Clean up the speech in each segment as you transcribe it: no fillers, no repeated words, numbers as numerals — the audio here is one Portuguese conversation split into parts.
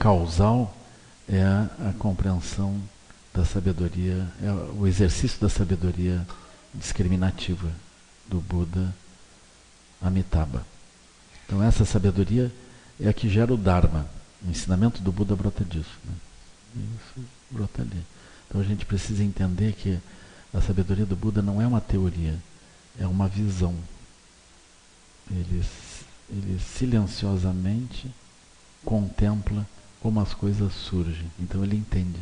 causal é a compreensão da sabedoria, é o exercício da sabedoria discriminativa do Buda Amitabha. Então essa sabedoria é a que gera o Dharma. O ensinamento do Buda brota disso, né? Isso brota ali. Então a gente precisa entender que a sabedoria do Buda não é uma teoria, é uma visão. Ele silenciosamente contempla como as coisas surgem. Então ele entende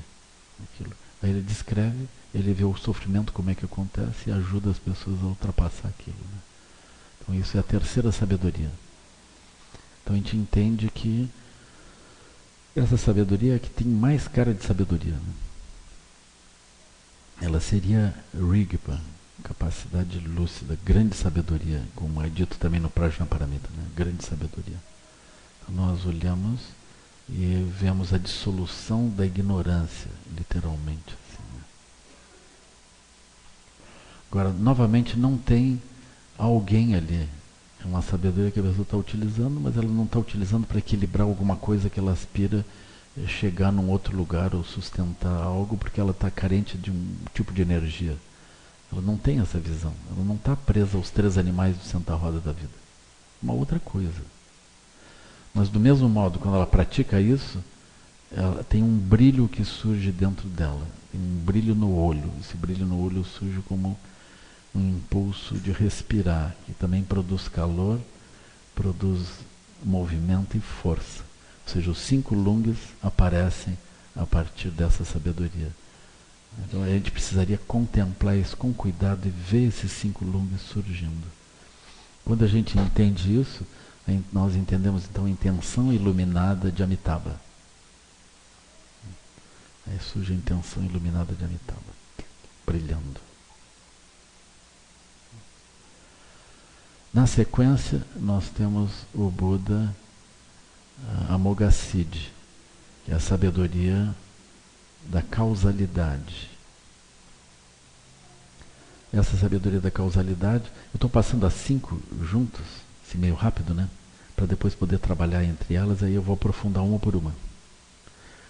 aquilo. Aí ele descreve, ele vê o sofrimento, como é que acontece, e ajuda as pessoas a ultrapassar aquilo, né? Então isso é a terceira sabedoria. Então a gente entende que essa sabedoria é a que tem mais cara de sabedoria, né? Ela seria Rigpa, capacidade lúcida, grande sabedoria, como é dito também no Prajnaparamita, né? Grande sabedoria. Então nós olhamos e vemos a dissolução da ignorância, literalmente. Assim, né? Agora, novamente, não tem alguém ali. É uma sabedoria que a pessoa está utilizando, mas ela não está utilizando para equilibrar alguma coisa que ela aspira chegar num outro lugar ou sustentar algo, porque ela está carente de um tipo de energia. Ela não tem essa visão. Ela não está presa aos 3 animais do centro da roda da vida. Uma outra coisa. Mas do mesmo modo, quando ela pratica isso, ela tem um brilho que surge dentro dela. Tem um brilho no olho. Esse brilho no olho surge como um impulso de respirar, que também produz calor, produz movimento e força. Ou seja, os 5 lungas aparecem a partir dessa sabedoria. Então a gente precisaria contemplar isso com cuidado e ver esses 5 lungas surgindo. Quando a gente entende isso, nós entendemos então a intenção iluminada de Amitabha. Aí surge a intenção iluminada de Amitabha, brilhando. Na sequência, nós temos o Buda Amoghasiddhi, que é a sabedoria da causalidade. Essa sabedoria da causalidade, eu estou passando as 5 juntas, assim meio rápido, né? Para depois poder trabalhar entre elas, aí eu vou aprofundar uma por uma.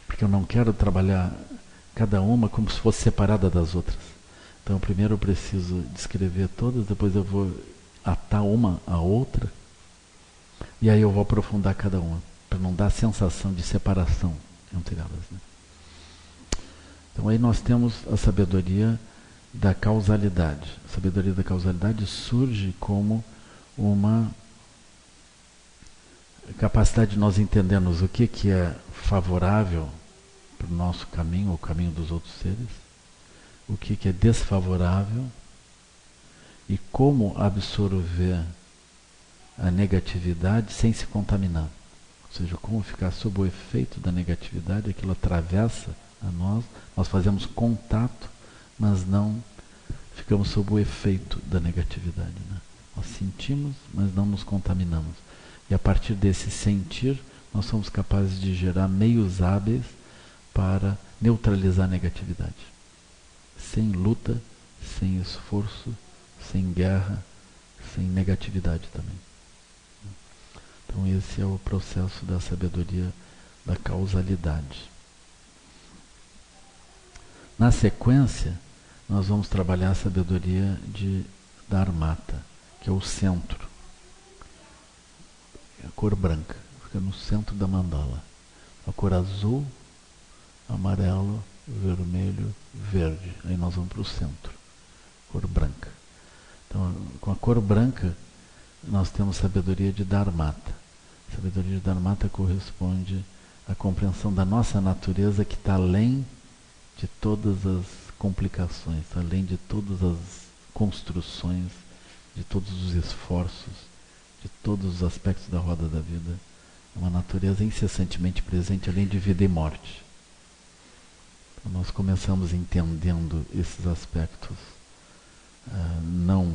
Porque eu não quero trabalhar cada uma como se fosse separada das outras. Então primeiro eu preciso descrever todas, depois eu vou atar uma à outra, e aí eu vou aprofundar cada uma, para não dar a sensação de separação entre elas, né? Então aí nós temos a sabedoria da causalidade. A sabedoria da causalidade surge como uma capacidade de nós entendermos o que é favorável para o nosso caminho, o caminho dos outros seres, o que é desfavorável, e como absorver a negatividade sem se contaminar. Ou seja, como ficar sob o efeito da negatividade, aquilo atravessa a nós, nós fazemos contato, mas não ficamos sob o efeito da negatividade, né? Nós sentimos, mas não nos contaminamos. E a partir desse sentir, nós somos capazes de gerar meios hábeis para neutralizar a negatividade. Sem luta, sem esforço, sem guerra, sem negatividade também. Então esse é o processo da sabedoria da causalidade. Na sequência, nós vamos trabalhar a sabedoria de Dharmata, que é o centro. É a cor branca, fica no centro da mandala. A cor azul, amarelo, vermelho, verde. Aí nós vamos para o centro, cor branca. Então, com a cor branca, nós temos sabedoria de Dharmata. A sabedoria de Dharmata corresponde à compreensão da nossa natureza, que está além de todas as complicações, além de todas as construções, de todos os esforços, de todos os aspectos da roda da vida. É uma natureza incessantemente presente, além de vida e morte. Então, nós começamos entendendo esses aspectos não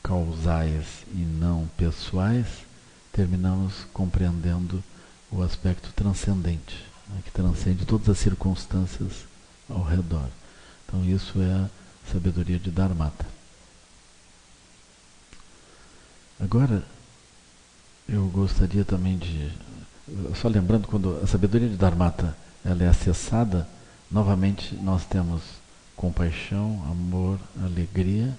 causais e não pessoais, terminamos compreendendo o aspecto transcendente, né, que transcende todas as circunstâncias ao redor. Então isso é a sabedoria de Dharmata. Agora, eu gostaria também de Só lembrando, quando a sabedoria de Dharmata ela é acessada, novamente nós temos compaixão, amor, alegria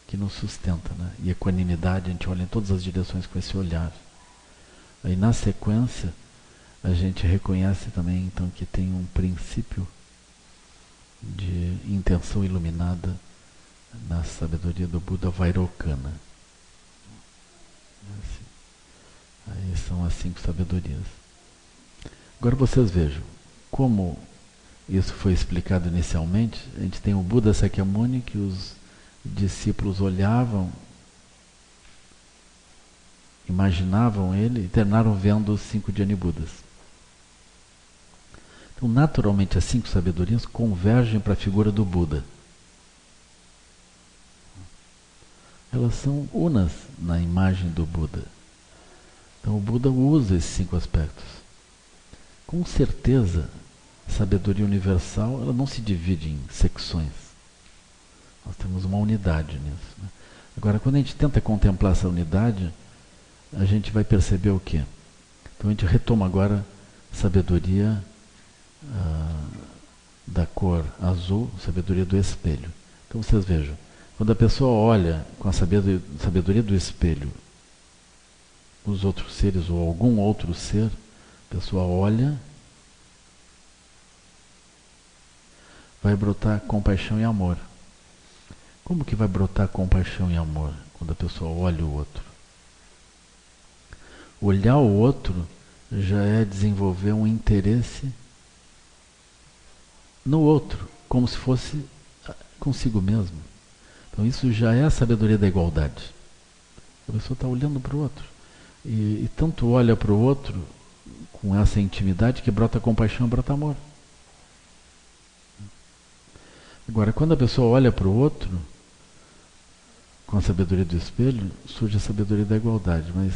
que nos sustenta, né? E equanimidade, a gente olha em todas as direções com esse olhar. Aí na sequência, a gente reconhece também então que tem um princípio de intenção iluminada na sabedoria do Buda Vairocana. Aí são as 5 sabedorias. Agora vocês vejam, como isso foi explicado inicialmente, a gente tem o Buda Sakyamuni que os discípulos olhavam, imaginavam ele e terminaram vendo os 5 Dhyani Budas. Então, naturalmente, as 5 sabedorias convergem para a figura do Buda. Elas são unas na imagem do Buda. Então, o Buda usa esses 5 aspectos. Com certeza, a sabedoria universal ela não se divide em secções. Nós temos uma unidade nisso, né? Agora, quando a gente tenta contemplar essa unidade, a gente vai perceber o quê? Então, a gente retoma agora a sabedoria da cor azul, sabedoria do espelho. Então, vocês vejam, quando a pessoa olha com a sabedoria do espelho os outros seres ou algum outro ser, a pessoa olha, vai brotar compaixão e amor. Como que vai brotar compaixão e amor quando a pessoa olha o outro? Olhar o outro já é desenvolver um interesse no outro, como se fosse consigo mesmo. Então isso já é a sabedoria da igualdade. A pessoa está olhando para o outro. E tanto olha para o outro com essa intimidade que brota compaixão e brota amor. Agora, quando a pessoa olha para o outro com a sabedoria do espelho, surge a sabedoria da igualdade. Mas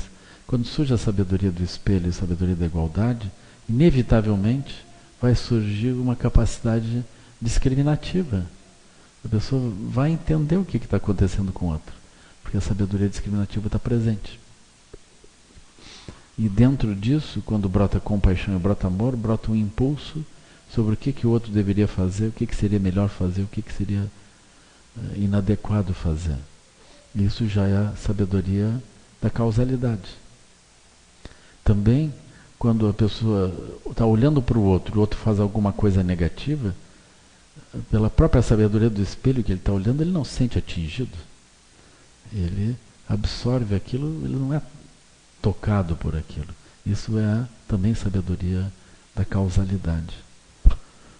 quando surge a sabedoria do espelho e a sabedoria da igualdade, inevitavelmente vai surgir uma capacidade discriminativa. A pessoa vai entender o que está acontecendo com o outro, porque a sabedoria discriminativa está presente. E dentro disso, quando brota compaixão e brota amor, brota um impulso sobre o que o outro deveria fazer, o que seria melhor fazer, o que seria inadequado fazer. Isso já é a sabedoria da causalidade. Também, quando a pessoa está olhando para o outro faz alguma coisa negativa, pela própria sabedoria do espelho que ele está olhando, ele não se sente atingido. Ele absorve aquilo, ele não é tocado por aquilo. Isso é também sabedoria da causalidade.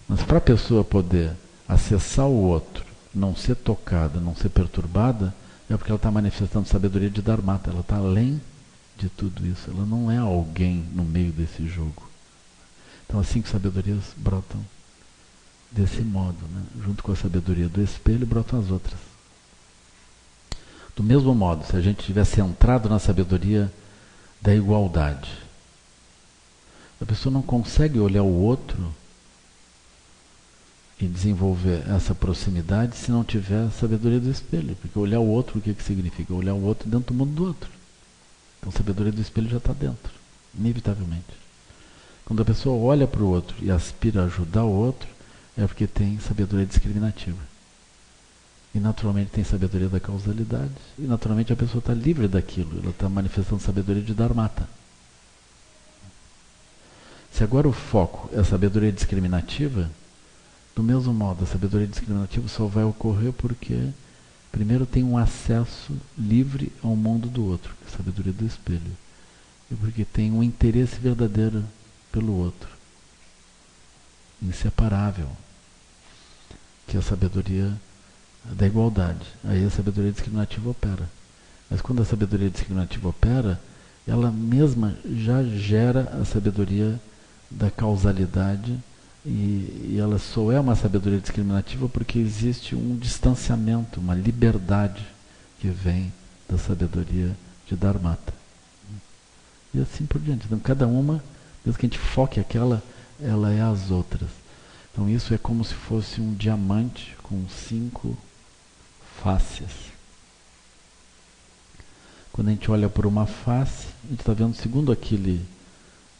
Mas para a pessoa poder acessar o outro, não ser tocada, não ser perturbada, é porque ela está manifestando sabedoria de Dharmata. Ela está além de tudo isso. Ela não é alguém no meio desse jogo. Então as 5 sabedorias brotam desse modo, né? Junto com a sabedoria do espelho brotam as outras. Do mesmo modo, se a gente tivesse entrado na sabedoria da igualdade, a pessoa não consegue olhar o outro e desenvolver essa proximidade se não tiver a sabedoria do espelho. Porque olhar o outro, o que significa? Olhar o outro dentro do mundo do outro. Então a sabedoria do espelho já está dentro, inevitavelmente. Quando a pessoa olha para o outro e aspira a ajudar o outro, é porque tem sabedoria discriminativa. E naturalmente tem sabedoria da causalidade. E naturalmente a pessoa está livre daquilo. Ela está manifestando sabedoria de Dharmata. Se agora o foco é a sabedoria discriminativa, do mesmo modo, a sabedoria discriminativa só vai ocorrer porque primeiro tem um acesso livre ao mundo do outro, que é a sabedoria do espelho. E porque tem um interesse verdadeiro pelo outro, inseparável, que é a sabedoria da igualdade. Aí a sabedoria discriminativa opera. Mas quando a sabedoria discriminativa opera, ela mesma já gera a sabedoria da causalidade e ela só é uma sabedoria discriminativa porque existe um distanciamento, uma liberdade que vem da sabedoria de Dharmata. E assim por diante. Então cada uma, desde que a gente foque aquela, ela é as outras. Então isso é como se fosse um diamante com 5 faces. Quando a gente olha por uma face, a gente está vendo segundo aquele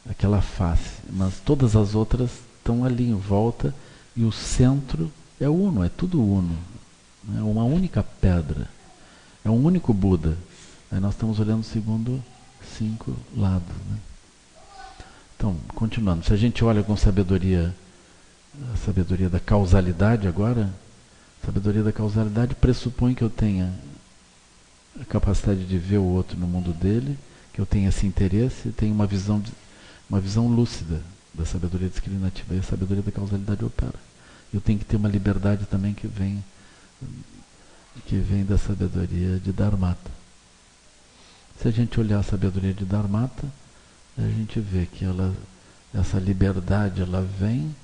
aquela face, mas todas as outras estão ali em volta e o centro é uno, é tudo uno, é uma única pedra, é um único Buda. Aí nós estamos olhando segundo 5 lados, né? Então, continuando, se a gente olha com sabedoria, a sabedoria da causalidade agora, a sabedoria da causalidade pressupõe que eu tenha a capacidade de ver o outro no mundo dele, que eu tenha esse interesse, tenha uma visão lúcida da sabedoria discriminativa, e a sabedoria da causalidade opera. Eu tenho que ter uma liberdade também que vem da sabedoria de Dharmata. Se a gente olhar a sabedoria de Dharmata, a gente vê que essa liberdade ela vem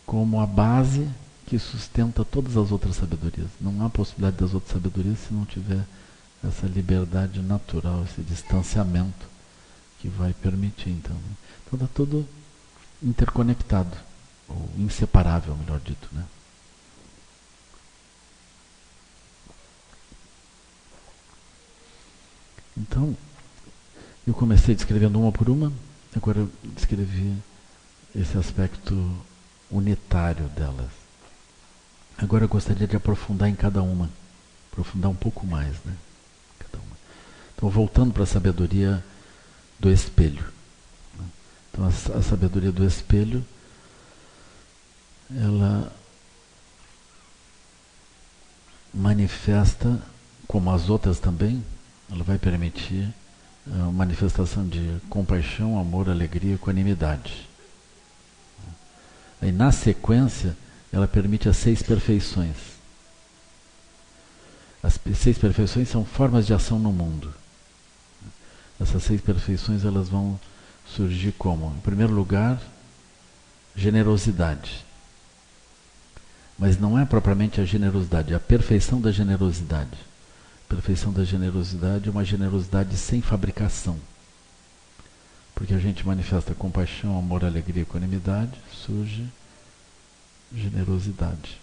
como a base que sustenta todas as outras sabedorias. Não há possibilidade das outras sabedorias se não tiver essa liberdade natural, esse distanciamento que vai permitir. Então está tudo interconectado, ou inseparável, melhor dito, né? Então, eu comecei descrevendo uma por uma, agora eu descrevi esse aspecto unitário delas. Agora eu gostaria de aprofundar em cada uma, aprofundar um pouco mais, né? Cada uma. Então, voltando para a sabedoria do espelho. Então, a sabedoria do espelho, ela manifesta, como as outras também, ela vai permitir a manifestação de compaixão, amor, alegria e equanimidade. Aí, na sequência, ela permite as 6 perfeições. As 6 perfeições são formas de ação no mundo. Essas 6 perfeições elas vão surgir como? Em primeiro lugar, generosidade. Mas não é propriamente a generosidade, é a perfeição da generosidade. A perfeição da generosidade é uma generosidade sem fabricação. Porque a gente manifesta compaixão, amor, alegria e equanimidade, surge generosidade.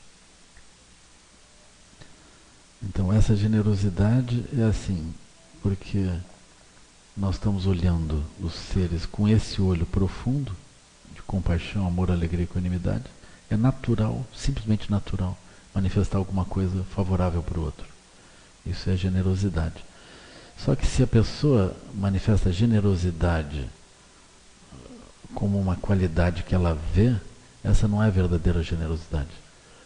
Então essa generosidade é assim, porque nós estamos olhando os seres com esse olho profundo, de compaixão, amor, alegria e equanimidade, é natural, simplesmente natural, manifestar alguma coisa favorável para o outro. Isso é generosidade. Só que se a pessoa manifesta generosidade como uma qualidade que ela vê, essa não é verdadeira generosidade.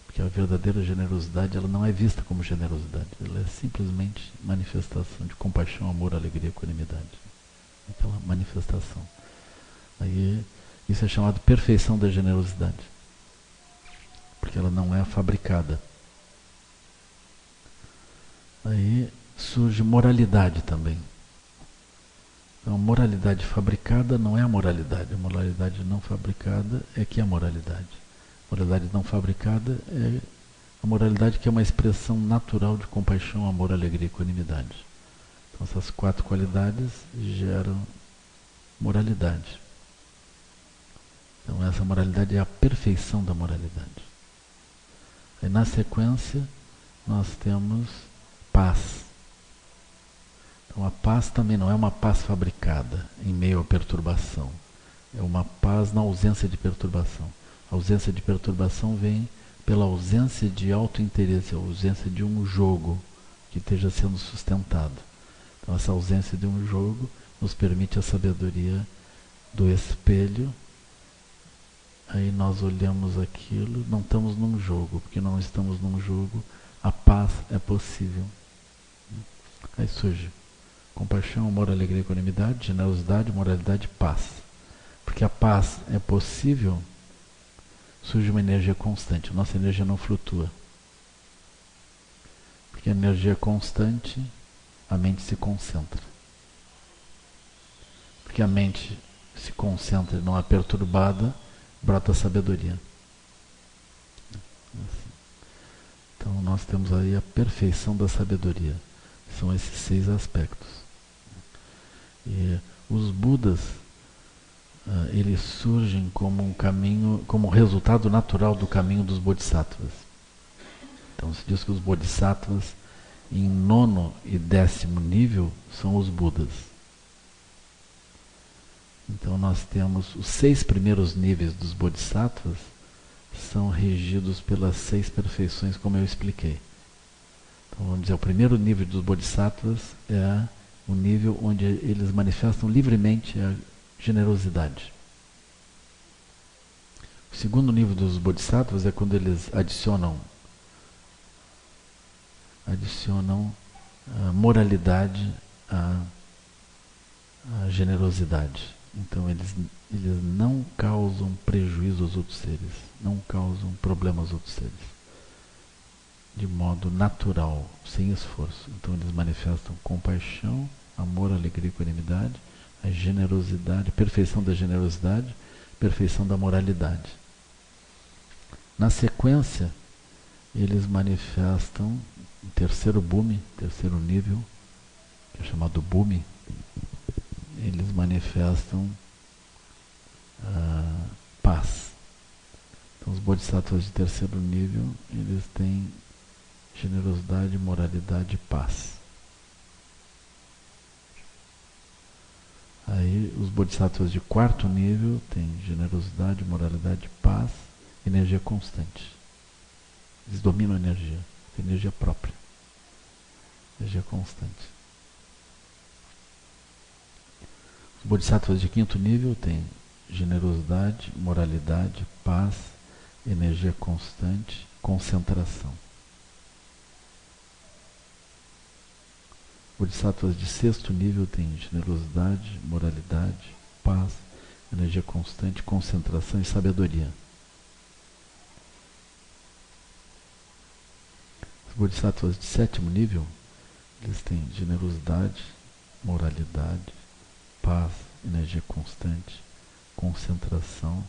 Porque a verdadeira generosidade ela não é vista como generosidade. Ela é simplesmente manifestação de compaixão, amor, alegria e equanimidade. Aquela manifestação. Aí, isso é chamado perfeição da generosidade. Porque ela não é fabricada. Aí surge moralidade também. Então, a moralidade fabricada não é a moralidade. A moralidade não fabricada é que é a moralidade. A moralidade não fabricada é a moralidade que é uma expressão natural de compaixão, amor, alegria e equanimidade. Então, essas 4 qualidades geram moralidade. Então, essa moralidade é a perfeição da moralidade. Aí, na sequência, nós temos paz. Então, a paz também não é uma paz fabricada em meio à perturbação. É uma paz na ausência de perturbação. A ausência de perturbação vem pela ausência de autointeresse, a ausência de um jogo que esteja sendo sustentado. Então, essa ausência de um jogo nos permite a sabedoria do espelho. Aí nós olhamos aquilo, não estamos num jogo, porque não estamos num jogo, a paz é possível. Aí surge compaixão, amor, alegria, equanimidade, generosidade, moralidade, paz. Porque a paz é possível, surge uma energia constante. Nossa energia não flutua. Porque a energia é constante, a mente se concentra. Porque a mente se concentra e não é perturbada, brota a sabedoria. Então nós temos aí a perfeição da sabedoria. São esses 6 aspectos. E os Budas, eles surgem como um caminho, como resultado natural do caminho dos Bodhisattvas. Então se diz que os Bodhisattvas em 9º e 10º nível são os Budas. Então nós temos os 6 primeiros níveis dos Bodhisattvas, são regidos pelas 6 perfeições, como eu expliquei. Então vamos dizer, o primeiro nível dos Bodhisattvas é o nível onde eles manifestam livremente a generosidade. O segundo nível dos Bodhisattvas é quando eles adicionam a moralidade à generosidade. Então eles não causam prejuízo aos outros seres, não causam problemas aos outros seres, de modo natural, sem esforço. Então eles manifestam compaixão, amor, alegria e equanimidade, a generosidade, perfeição da generosidade, perfeição da moralidade. Na sequência, eles manifestam o terceiro bhumi, terceiro nível, que é chamado bhumi. Eles manifestam paz. Então os Bodhisattvas de terceiro nível, eles têm generosidade, moralidade e paz. Aí os Bodhisattvas de quarto nível têm generosidade, moralidade, paz, energia constante. Eles dominam a energia, tem energia própria, energia constante. Os Bodhisattvas de quinto nível têm generosidade, moralidade, paz, energia constante, concentração. Os Bodhisattvas de sexto nível têm generosidade, moralidade, paz, energia constante, concentração e sabedoria. Os Bodhisattvas de sétimo nível, eles têm generosidade, moralidade, paz, energia constante, concentração,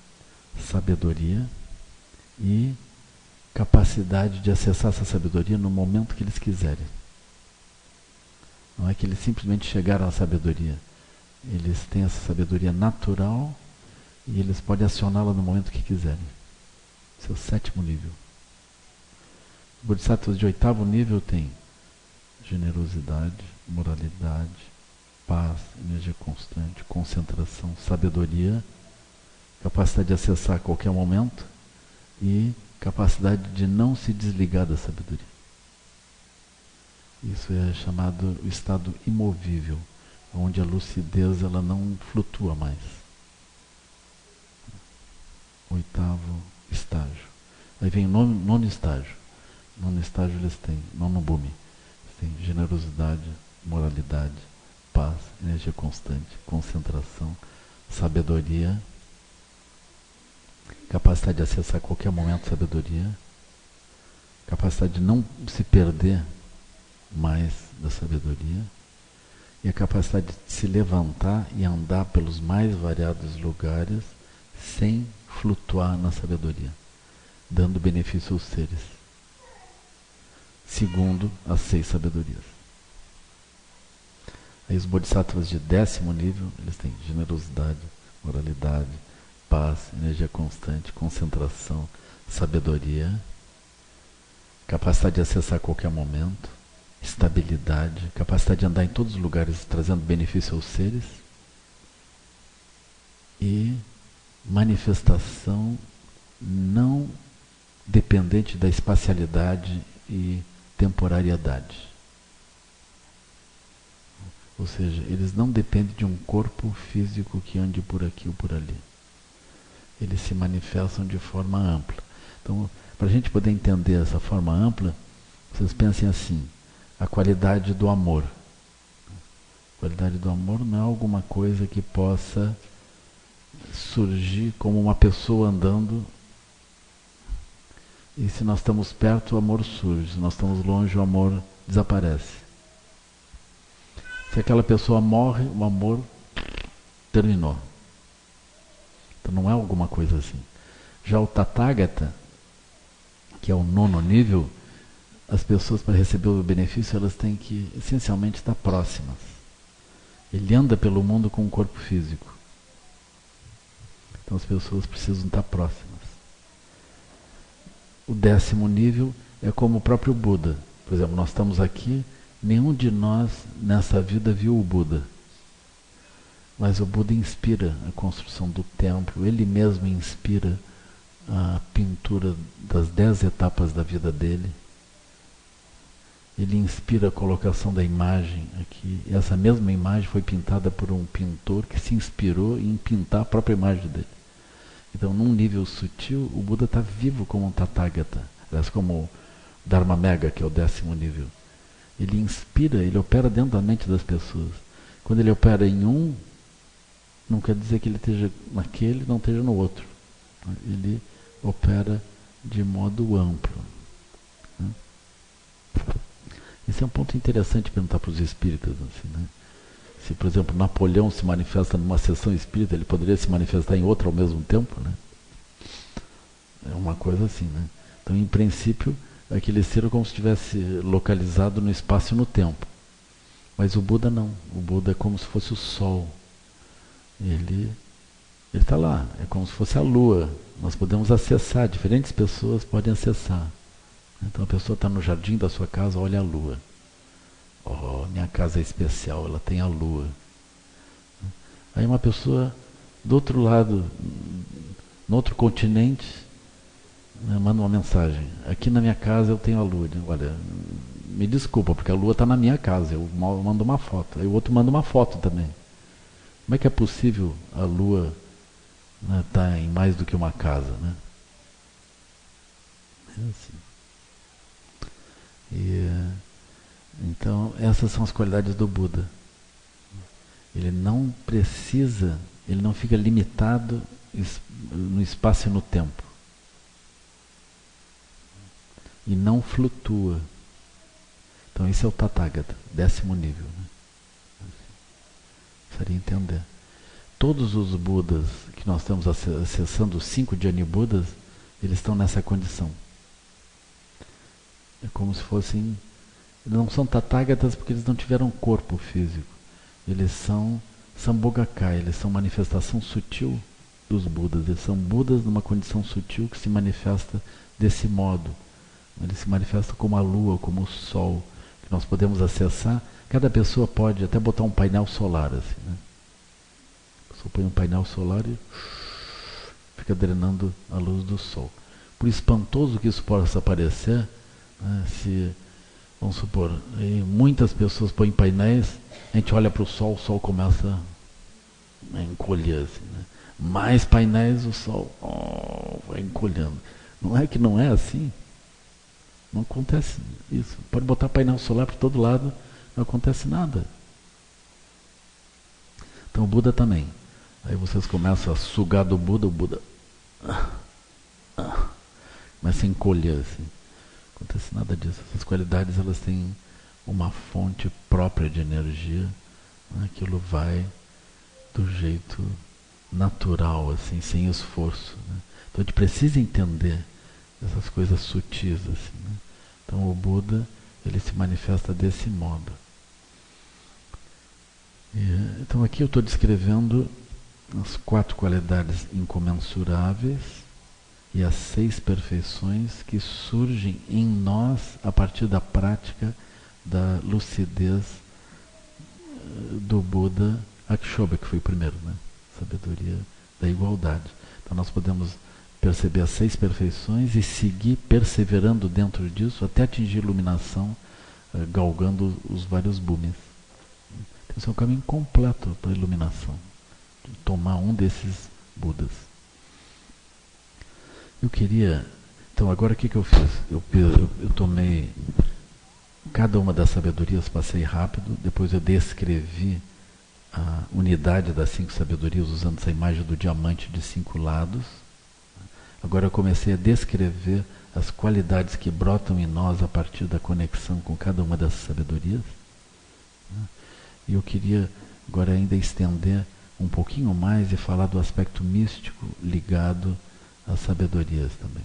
sabedoria e capacidade de acessar essa sabedoria no momento que eles quiserem. Não é que eles simplesmente chegaram à sabedoria. Eles têm essa sabedoria natural e eles podem acioná-la no momento que quiserem. Esse é o sétimo nível. Os Bodhisattvas de oitavo nível têm generosidade, moralidade, paz, energia constante, concentração, sabedoria, capacidade de acessar a qualquer momento e capacidade de não se desligar da sabedoria. Isso é chamado o estado imovível, onde a lucidez ela não flutua mais. Oitavo estágio. Aí vem o nono estágio. Nono estágio eles têm, nono bhumi. Eles têm generosidade, moralidade, paz, energia constante, concentração, sabedoria, capacidade de acessar a qualquer momento sabedoria, capacidade de não se perder mais da sabedoria e a capacidade de se levantar e andar pelos mais variados lugares sem flutuar na sabedoria, dando benefício aos seres, segundo as 6 sabedorias. Aí os Bodhisattvas de décimo nível, eles têm generosidade, moralidade, paz, energia constante, concentração, sabedoria, capacidade de acessar a qualquer momento, estabilidade, capacidade de andar em todos os lugares trazendo benefício aos seres e manifestação não dependente da espacialidade e temporariedade. Ou seja, eles não dependem de um corpo físico que ande por aqui ou por ali. Eles se manifestam de forma ampla. Então, para a gente poder entender essa forma ampla, vocês pensem assim: a qualidade do amor. A qualidade do amor não é alguma coisa que possa surgir como uma pessoa andando e se nós estamos perto o amor surge, se nós estamos longe o amor desaparece. Se aquela pessoa morre, o amor terminou. Então não é alguma coisa assim. Já o Tathagata, que é o nono nível, as pessoas para receber o benefício elas têm que essencialmente estar próximas. Ele anda pelo mundo com um corpo físico. Então as pessoas precisam estar próximas. O décimo nível é como o próprio Buda. Por exemplo, nós estamos aqui, nenhum de nós nessa vida viu o Buda. Mas o Buda inspira a construção do templo, ele mesmo inspira a pintura das 10 etapas da vida dele. Ele inspira a colocação da imagem aqui. Essa mesma imagem foi pintada por um pintor que se inspirou em pintar a própria imagem dele. Então, num nível sutil, o Buda está vivo como um Tathagata, aliás, como o Dharma Mega, que é o 10º nível. Ele inspira, ele opera dentro da mente das pessoas. Quando ele opera em um, não quer dizer que ele esteja naquele, não esteja no outro. Ele opera de modo amplo. Esse é um ponto interessante perguntar para os espíritas. Assim, né? Se, por exemplo, Napoleão se manifesta numa sessão espírita, ele poderia se manifestar em outra ao mesmo tempo? Né? É uma coisa assim. Né? Então, em princípio, aquele ser é como se estivesse localizado no espaço e no tempo. Mas o Buda não. O Buda é como se fosse o Sol. Ele está lá. É como se fosse a Lua. Nós podemos acessar. Diferentes pessoas podem acessar. Então a pessoa está no jardim da sua casa, olha a lua. Oh, minha casa é especial, ela tem a lua. Aí uma pessoa do outro lado, no outro continente, né, manda uma mensagem. Aqui na minha casa eu tenho a lua. Olha, me desculpa, porque a lua está na minha casa, eu mando uma foto. Aí o outro manda uma foto também. Como é que é possível a lua estar em mais do que uma casa? Né? É assim. Então, essas são as qualidades do Buda. Ele não precisa, ele não fica limitado no espaço e no tempo. E não flutua. Então, esse é o Tathagata, 10º nível. Né? Precisaria entender. Todos os Budas que nós estamos acessando, os 5 Jnana Budas, eles estão nessa condição. É como se fossem... Não são Tathagatas porque eles não tiveram corpo físico. Eles são Sambhogaka, eles são manifestação sutil dos Budas. Eles são Budas numa condição sutil que se manifesta desse modo. Eles se manifestam como a lua, como o sol, que nós podemos acessar. Cada pessoa pode até botar um painel solar. Assim, né? A pessoa põe um painel solar e fica drenando a luz do sol. Por espantoso que isso possa parecer, se, vamos supor, muitas pessoas põem painéis, a gente olha para o sol começa a encolher. Assim, né? Mais painéis, o sol vai encolhendo. Não é que não é assim? Não acontece isso. Pode botar painel solar para todo lado, não acontece nada. Então o Buda também. Aí vocês começam a sugar do Buda, o Buda começa a encolher assim. Não acontece nada disso. Essas qualidades, elas têm uma fonte própria de energia. Né? Aquilo vai do jeito natural, assim, sem esforço. Né? Então a gente precisa entender essas coisas sutis. Assim, né? Então o Buda, ele se manifesta desse modo. Então aqui eu estou descrevendo as 4 qualidades incomensuráveis e as 6 perfeições que surgem em nós a partir da prática da lucidez do Buda Akshobhya, que foi o primeiro, né? Sabedoria da igualdade. Então nós podemos perceber as 6 perfeições e seguir perseverando dentro disso até atingir iluminação, galgando os vários bhumis. Então esse é um caminho completo para a iluminação, tomar um desses Budas. Eu queria... Então agora o que eu fiz? Eu tomei cada uma das sabedorias, passei rápido, depois eu descrevi a unidade das 5 sabedorias usando essa imagem do diamante de 5 lados. Agora eu comecei a descrever as qualidades que brotam em nós a partir da conexão com cada uma dessas sabedorias. E eu queria agora ainda estender um pouquinho mais e falar do aspecto místico ligado às sabedorias também.